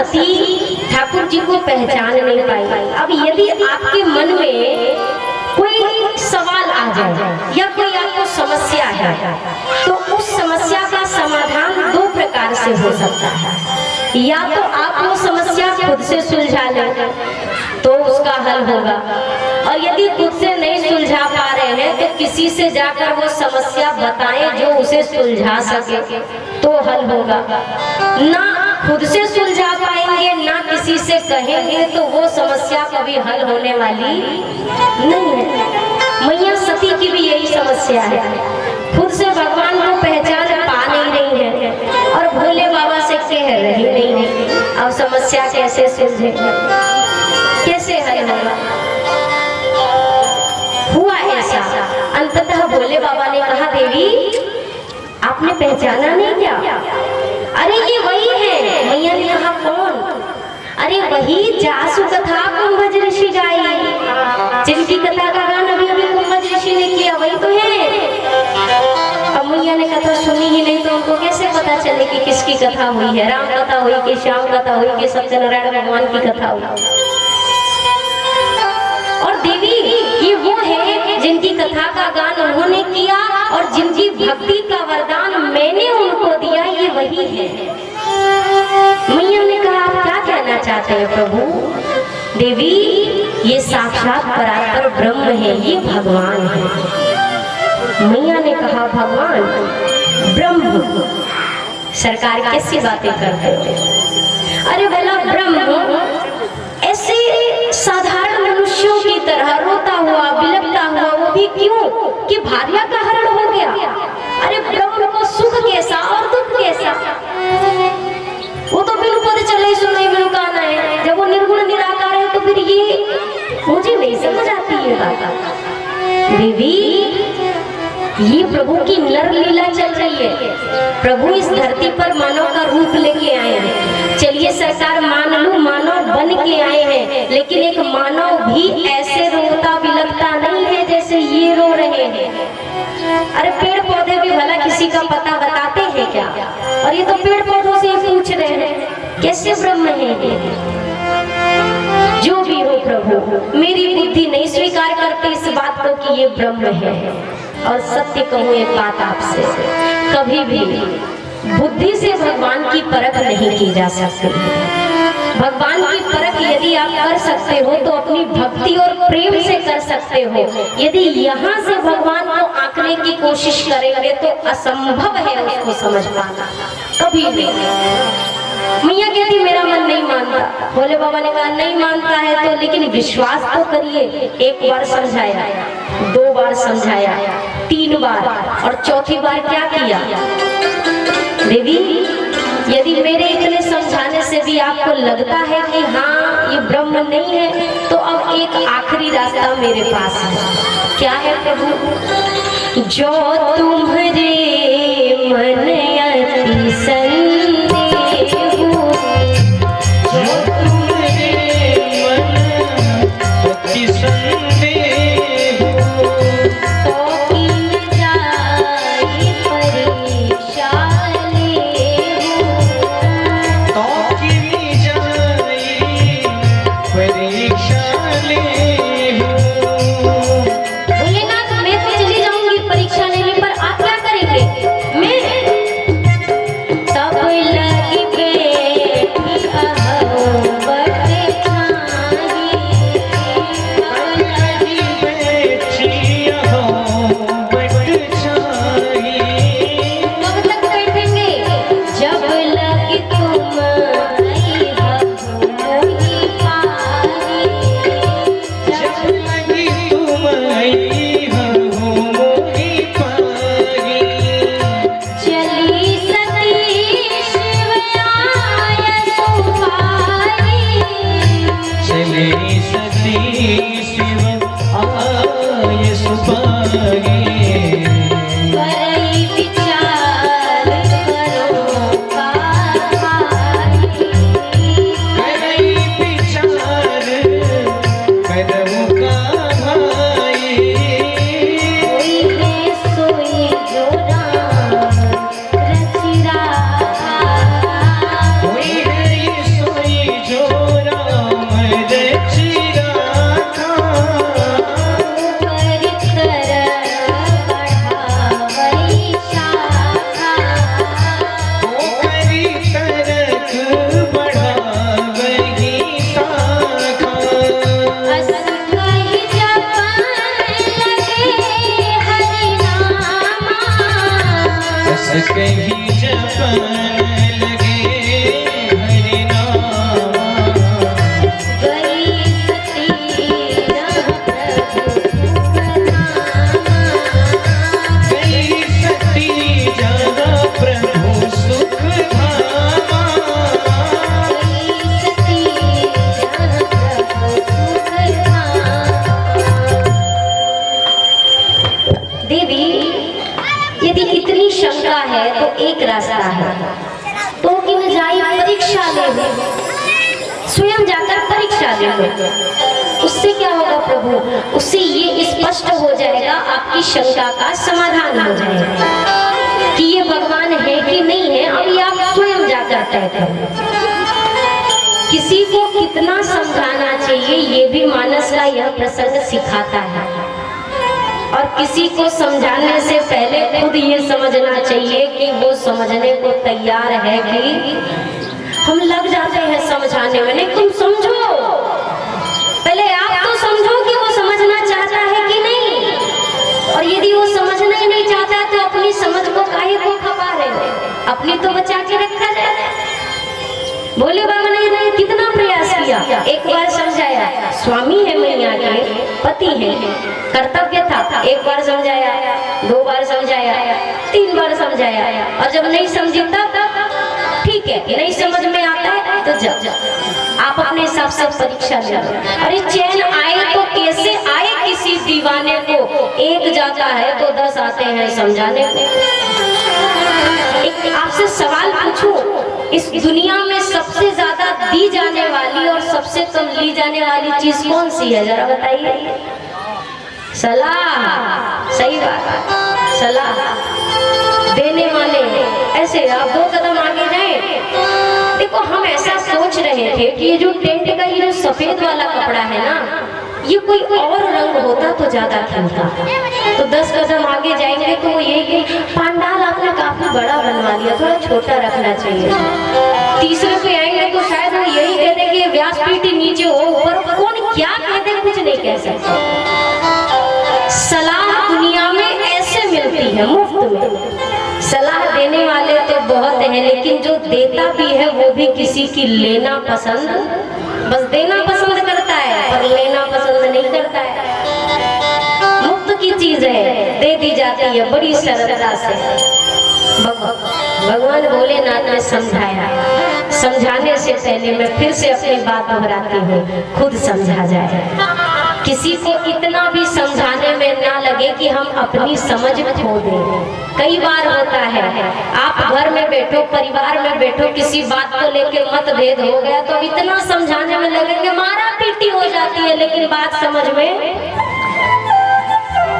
सती ठाकुर जी को पहचान नहीं पाई। अब यदि आपके मन में कोई सवाल आ जाए या कोई आपको समस्या है तो उस समस्या का समाधान दो प्रकार से हो सकता है। या तो आप वो समस्या खुद से सुलझा लें तो उसका हल होगा, और यदि खुद से नहीं सुलझा पा रहे हैं तो किसी से जाकर वो समस्या बताएं जो उसे सुलझा सके तो हल होगा। ना खुद से सुलझा पाएंगे ना किसी से कहेंगे तो वो समस्या कभी हल होने वाली नहीं है। मैया सती की भी यही समस्या है, खुद से भगवान को पहचान पा नहीं रही है और भोले बाबा से कह रही नहीं है। अब समस्या कैसे सुलझे, कैसे हल होगा? हुआ ऐसा, अंततः भोले बाबा ने कहा देवी आपने पहचाना नहीं क्या? अरे ये वही है। मैया ने कहा कौन? अरे वही जासु कथा कुंभज ऋषि गाई, जिनकी कथा का गान अभी अभी कुंभज ऋषि ने किया, वही तो है। अब मैया ने कथा सुनी ही नहीं तो उनको कैसे पता चले कि किसकी कथा हुई है? राम कथा हुई कि श्याम कथा हुई कि सत्यनारायण भगवान की कथा हुई? और देवी ये वो है जिनकी कथा का गान उन्होंने किया और जिनकी भक्ति का वरदान मैंने उनको दिया, ये वही है। मैया ने कहा आप क्या कहना चाहते हैं प्रभु? देवी ये साक्षात परात्पर ब्रह्म है, ये भगवान है। मैया ने कहा भगवान ब्रह्म, सरकार कैसी बातें करते हो? अरे भला ब्रह्म ऐसे साधारण मनुष्यों की तरह रोता हुआ बिलखता हुआ, वो भी क्यों कि भार्या का हरण हो गया? अरे ब्रह्म को सुख कैसा और दुख कैसा? वो तो बिनु पद चले सुने बिनु कान है। जब वो निर्गुण निराकार है तो फिर ये मुझे नहीं समझ आती है बात। देवी ये प्रभु की नर लीला चल रही है। प्रभु इस धरती पर मानव का रूप लेके आए हैं। चलिए सरकार मान लूं मानव बन के आए हैं, लेकिन एक मानव भी ऐसे रोता बिलखता नहीं है जैसे ये रो रहे हैं। अरे पेड़ पौधे भी भला किसी का पता बताते हैं क्या? और ये तो पेड़ पौधों से पूछ रहे हैं कैसे ब्रह्म है ये? जो भी हो प्रभु, मेरी बुद्धि नहीं स्वीकार करती इस बात को कि ये ब्रह्म है। और सत्य कहूँ एक बात आपसे, कभी भी बुद्धि से भगवान की परख नहीं की जा सकती। भगवान की परख यदि आप कर सकते हो तो अपनी भक्ति और प्रेम से कर सकते हो। यदि यहाँ से भगवान को आंकने की कोशिश करेंगे तो असंभव है उसको समझ पाना, कभी भी। मैया कहती मेरा मन नहीं मानता। भोले बाबा ने कहा नहीं मानता है तो लेकिन विश्वास तो करिए। एक बार समझाया, दो बार समझाया, तीन बार, और चौथी बार क्या किया? देवी यदि मेरे इतने समझाने से भी आपको लगता है कि हाँ ये ब्रह्म नहीं है तो अब एक आखिरी रास्ता मेरे पास है। क्या है प्रभु? जो तुम्हारे मन अति संदेह, जो तुम्हारे मन अति संदेह, ले लो। उससे क्या होगा प्रभु? उससे ये स्पष्ट हो जाएगा, आपकी शंका का समाधान हो जाएगा कि ये भगवान है कि नहीं है। और ये आप स्वयं जाकर तय करो। किसी को कितना समझाना चाहिए ये भी मानस का यह प्रसंग सिखाता है। और किसी को समझाने से पहले खुद ये समझना चाहिए कि वो समझने को तैयार है कि हम लग जाते हैं समझाने में। नहीं, तुम समझो, पहले आप तो समझो कि वो समझना चाहता है कि नहीं। और यदि वो समझना ही नहीं चाहता तो अपनी समझ को काहे को खपा रहे हो? अपनी तो बचा के रखा जाए। भोले बाबा ने कितना प्रयास किया, एक बार समझाया, स्वामी है मैया के, पति है, कर्तव्य था। एक बार समझाया, 2 बार समझाया, 3 बार समझाया। और जब नहीं समझी तब ठीक है, नहीं समझ में आता है तो जब आप अपने हिसाब से परीक्षा ले लो। अरे चैन आए तो कैसे आए? किसी दीवाने को एक जाता है तो 10 आते हैं समझाने को। एक आपसे सवाल पूछूं, इस दुनिया में सबसे ज्यादा दी जाने वाली और सबसे कम ली जाने वाली चीज कौन सी है? जरा बताइए। सलाह। सही बात, सलाह देने वाले। ऐसे आप 2 कदम आगे जाए। देखो, हम ऐसा सोच रहे थे कि ये जो टेंट का ये जो सफेद वाला कपड़ा है ना, ये कोई और रंग होता तो ज्यादा खिलता। तो 10 कदम आगे जाएंगे तो ये कि पंडाल आपने काफी बड़ा बनवा लिया, थोड़ा छोटा रखना चाहिए। तीसरे पे आएंगे तो शायद वो यही कह दे कि व्यासपीठ नीचे हो, ऊपर कौन क्या कह दे कुछ नहीं कह सकता। सलाह दुनिया में ऐसे मिलती है मुफ्त में। सलाह देने वाले तो बहुत हैं, लेकिन जो देता भी है वो भी किसी की लेना पसंद, बस देना पसंद करता है पर लेना पसंद नहीं करता है। मुफ्त की चीज है, दे दी जाती है बड़ी सरलता से। भगवान भोलेनाथ ने समझाया। समझाने से पहले मैं फिर से अपनी बात दोहराती हूँ, खुद समझा जाए। किसी को इतना भी समझाने में ना लगे कि हम अपनी समझ खो दें। कई बार होता है, आप घर में बैठो, परिवार में बैठो, किसी बात को लेकर मतभेद हो गया तो इतना समझाने में लगेंगे, मारा पीटी हो जाती है, लेकिन बात समझ में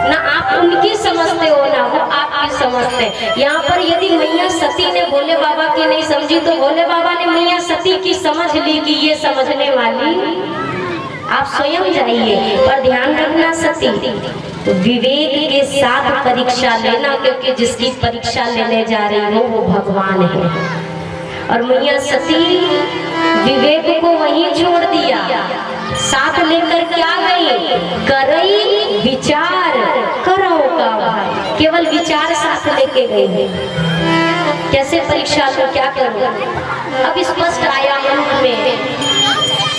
ना आप उनकी समझते हो ना वो आपकी समझते। यहाँ पर यदि मैया सती ने भोले बाबा की नहीं समझी तो भोले बाबा ने मैया सती की समझ ली कि ये समझने वाली आप स्वयं जाइए। पर ध्यान रखना सती, विवेक के साथ परीक्षा लेना, क्योंकि जिसकी परीक्षा लेने जा रही हो वो भगवान है। और मैया सती विवेक को वहीं छोड़ दिया, साथ लेकर क्या गई? करई विचार करो का भाई, केवल विचार साथ लेके गई। कैसे परीक्षा लो, क्या करो? अब स्पष्ट आया मन में,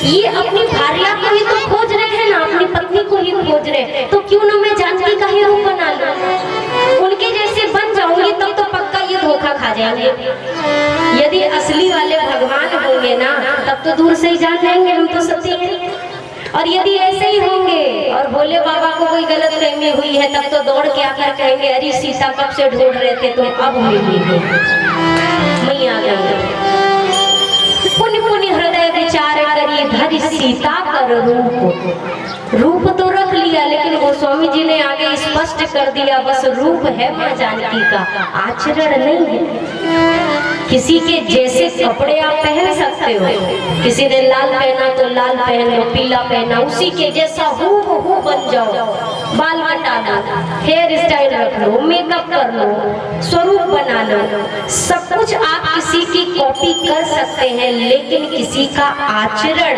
ये अपनी भार्या को ही तो खोज रहे हैं ना, अपनी पत्नी को ही खोज रहे हैं, तो क्यों ना मैं जानकी का ही रूप बना लूं? उनके जैसे बन जाऊंगी तब तो पक्का ये धोखा खा जाएंगे। यदि असली वाले भगवान होंगे ना तब तो दूर से ही जान जाएंगे हम तो सती हैं। और यदि ऐसे ही होंगे और भोले बाबा को कोई गलत फहमी हुई है तब तो दौड़ के आकर कहेंगे, अरे सीता कब से ढूंढ रहे थे तुम, अब मिली हो। मैया पुण्य पुण्य हृदय विचार करिए, धरि सीता कर रूप तो रख लिया, लेकिन गोस्वामी जी ने आगे स्पष्ट कर दिया, बस रूप है मां जानकी का, आचरण नहीं है। किसी के जैसे कपड़े आप पहन सकते हो, किसी ने लाल पहना तो लाल पहन लो, पीला पहना उसी के जैसा हूबहू बन जाओ। बाल कटा लो, हेयर स्टाइल रख लो, मेकअप कर लो, स्वरूप बना लो, सब कुछ आप किसी की कॉपी कर सकते हैं, लेकिन किसी का आचरण,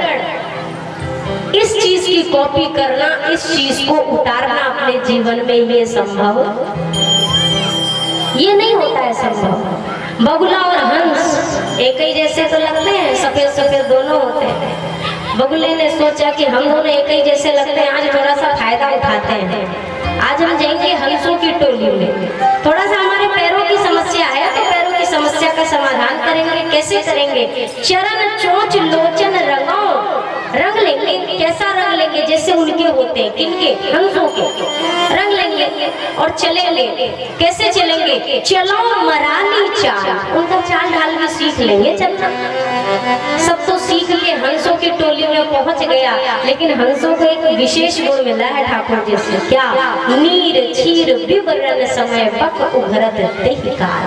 इस चीज की कॉपी करना, इस चीज को उतारना अपने जीवन में, ये संभव ये नहीं होता है संभव। बगुला और हंस एक ही जैसे तो लगते हैं, सफेद सफेद दोनों होते हैं। बगुले ने सोचा कि हम दोनों एक ही जैसे लगते हैं, आज थोड़ा सा फायदा उठाते हैं। आज हम जाएंगे हंसों की टोली में, थोड़ा सा हमारे पैरों की समस्या है तो पैरों की समस्या का समाधान करेंगे। कैसे करेंगे? चरण चोंच लोचन रंगो, रंग लेंगे। कैसा रंग लेंगे? जैसे उनके होते हैं, किनके? हंसों के रंग लेंगे और चलेंगे। कैसे चलेंगे? चलो मरानी चाल, उनका चाल ढाल भी सीख लेंगे चलना। सब तो सीख के हंसों की टोली में पहुंच गया, लेकिन हंसों को एक विशेष गुण मिला है ठाकुर जी से। क्या? नीर क्षीर विवरण समय पक उभरत देहि काल।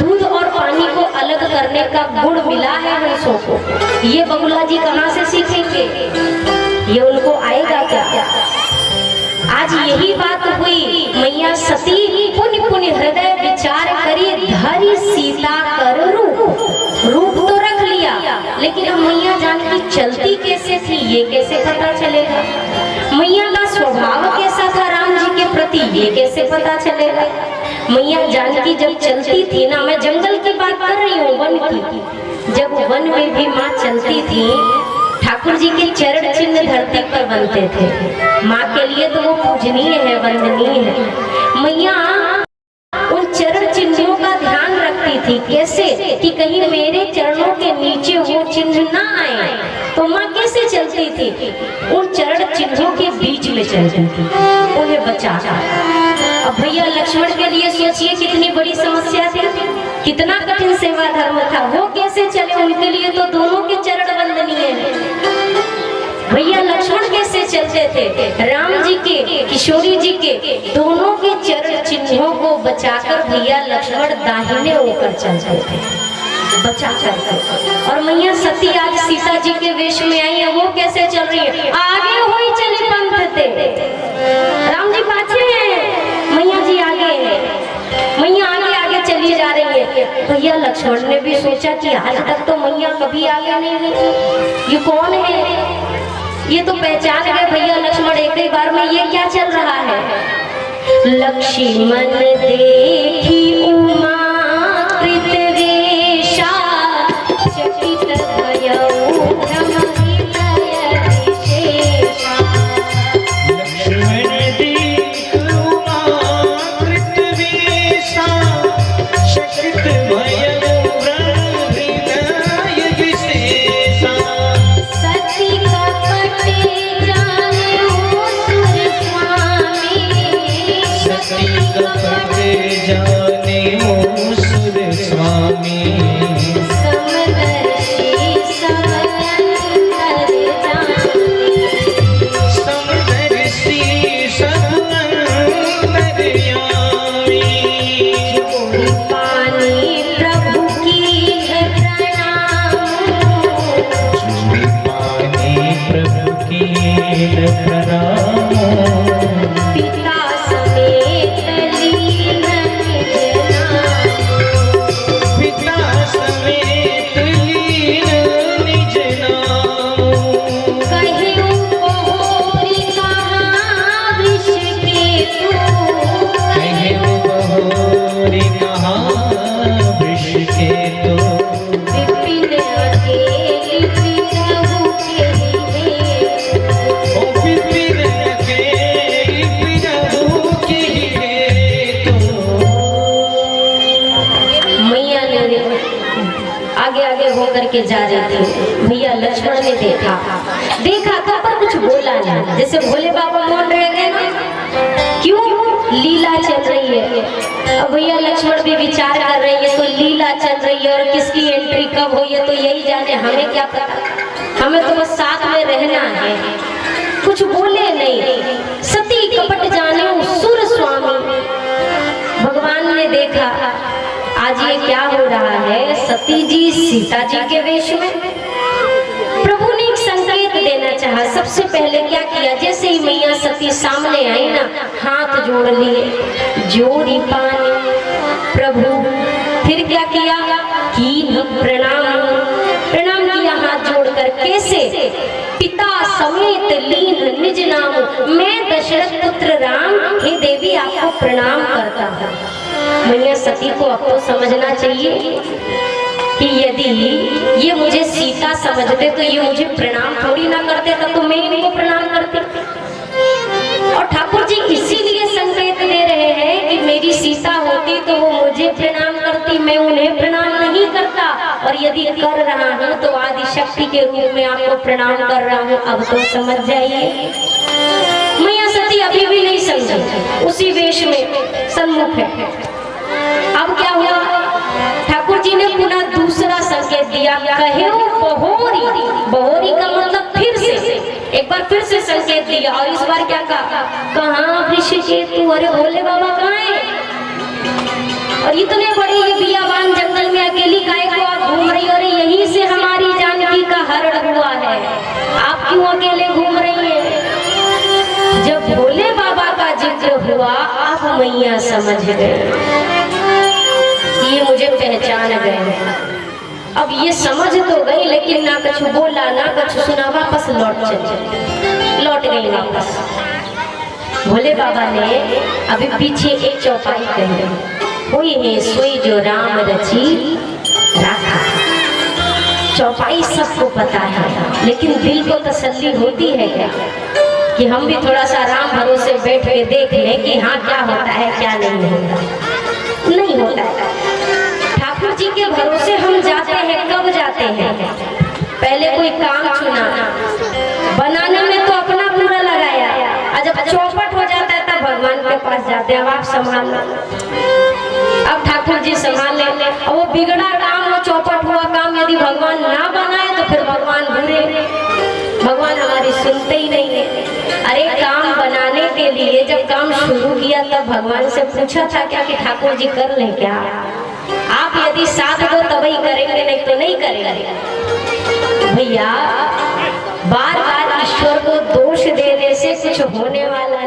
दूध और पानी को अलग करने का गुण मिला है हंसों को। ये बगुला जी कहाँ से सीखेंगे? ये उनको आएगा क्या? आज यही बात हुई। मैया सती पुण्य पुण्य हृदय विचार करी, धरी सीता कर रूप तो रख लिया, लेकिन अब मैया जानकी चलती कैसे थी ये कैसे पता चलेगा? मैया का स्वभाव कैसा था राम जी के प्रति ये कैसे पता चलेगा? मैया जानकी जब चलती थी ना, मैं जंगल की बात कर रही हूँ, वन की, जब वन में भी माँ चलती थी, ठाकुर जी के चरण चिन्ह धरती पर बनते थे। माँ के लिए तो वो पूजनीय है, वंदनीय है। मैया उन चरण चिन्हों का ध्यान रखती थी। कैसे? कि कहीं मेरे चरणों के नीचे वो चिन्ह ना आए। तो माँ कैसे चलती थी? उन चरण चिन्हों के बीच में चलती थी, उन्हें बचाकर। अब भैया लक्ष्मण के लिए सोचिए कितनी बड़ी समस्या थी, कितना कठिन सेवा धर्म था। वो कैसे चले? उनके लिए तो दोनों के चरण वंदनीय है। भैया लक्ष्मण कैसे चलते थे? राम जी के, किशोरी जी के, दोनों के चरण चिन्हों को बचाकर भैया लक्ष्मण दाहिने होकर चलते थे, बचा कर। और मैया सती आज सीता जी के वेश में आई है, वो कैसे चल रही है? आगे हुई चली पंथ थे, राम जी पाछे हैं, मैया जी आगे है। मैया आगे आगे चली जा रही है। भैया लक्ष्मण ने भी सोचा कि आज तक तो मैया कभी आगे नहीं गई, ये कौन है? ये तो पहचान गए भैया लक्ष्मण एक ही बार में, ये क्या चल रहा है? लक्ष्मण देखी उमा कृतवेशा, चकित भयउ भ्रम हृदय विशेषा। लक्ष्मण देख उमा कृतवेशा, चकित भयउ भ्रम हृदय विशेषा। सती कपट जाने सुर स्वामी, सती कपट जाने सुर स्वामी। समदर्शी समअंतर जाने, समदर्शी समअंतर्यामी। जोड़ी पानी प्रभु की है प्रणाम, जोड़ी पानी प्रभु की प्रणाम। पिता समेत लीन निज नाम, पिता समेत लीन निज नाम। कहियो बहोरी कहाँ वृषकेतु, कहियो बहोरी कहाँ वृषकेतु। विपिन अकेली प्रभु के हेतु। ओ विपिन अकेली प्रभु की हेतु। मैया ने आगे आगे होकर के जा रही थी। भैया लक्ष्मण ने देखा तो पर कुछ बोला नहीं। जैसे भोले बाबा मौन रह गए ना, क्यों? लीला चल रही है। अब भैया लक्ष्मण भी विचार कर रही है, तो लीला चल रही है और किसकी एंट्री कब हुई है तो यही जाने, हमें क्या पता। हमें तो बस साथ में रहना है। कुछ बोले नहीं। सती कपट जाने सुर स्वामी। भगवान ने देखा आज ये क्या हो रहा है, सती जी सीता जी के वेश में। प्रभु ने एक संकेत देना चाहा। सबसे पहले क्या किया? जैसे ही मैया सती सामने आई ना, हाथ जोड़ लिए, जोड़ी पानी प्रभु। फिर क्या किया? कीन प्रणाम, प्रणाम किया हाथ जोड़कर। कैसे? पिता समेत लीन निज नाम, मैं दशरथ पुत्र राम, हे देवी आपको प्रणाम करता हूँ। मैया सती को अब तो समझना चाहिए कि यदि ये मुझे सीता समझते तो ये मुझे प्रणाम थोड़ी ना करते, तब तो मैं इनको प्रणाम करती। और ठाकुर जी इसीलिए संकेत दे रहे हैं कि मेरी सीता होती तो वो मुझे प्रणाम करती, मैं उन्हें प्रणाम नहीं करता। और यदि कर रहा हूँ तो आदि शक्ति के रूप में आपको प्रणाम कर रहा हूँ, अब तो समझ जाइए। मैया सती अभी भी नहीं समझी, उसी वेश में सन्मुख है। अब क्या हुआ, ठाकुर जी ने पुनः दूसरा संकेत दिया, कहे बहोरी। बहोरी का मतलब फिर से, एक बार फिर से संकेत दिया, और इस बार क्या कहा, कहाँ ऋषिकेतु, अरे भोले बाबा कहाँ है? और इतने बड़े ये बियाबान जंगल में अकेली गाय को आप घूम रही हो, अरे यहीं से हमारी जानकी का हरण हुआ है, आप क्यों अकेले घूम रही हैं? जब भोले बाबा का जिक्र हुआ, आप मैया समझ गए, ये मुझे पहचान गए। अब ये समझ तो गई, लेकिन ना कुछ बोला ना कुछ सुना, वापस लौट गई वापस। भोले बाबा ने अभी पीछे एक चौपाई कही, हुई है सोई जो राम रची राखा। चौपाई सबको पता है, लेकिन दिल को तसल्ली होती है क्या कि हम भी थोड़ा सा राम भरोसे बैठ के देख लें कि हाँ क्या होता है क्या नहीं होता। नहीं होता है। ठाकुर जी के भरोसे हम जाते हैं, कब जाते हैं? पहले कोई काम चुना, बनाने में तो अपना पूरा लगाया, और जब चौपट हो जाता है तब भगवान के पास जाते हैं, अब आप संभालना। अब ठाकुर जी संभाल लेते, और वो बिगड़ा काम, वो चौपट हुआ काम यदि भगवान ना बनाए तो फिर भगवान बुरे, भगवान हमारी सुनते ही नहीं है। अरे काम बनाने के लिए जब काम शुरू किया तब भगवान से पूछा था क्या कि ठाकुर जी कर लें क्या? आप यदि साथ दो तभी करेंगे, नहीं तो नहीं करेंगे। भैया बार बार ईश्वर को दोष देने से कुछ होने वाला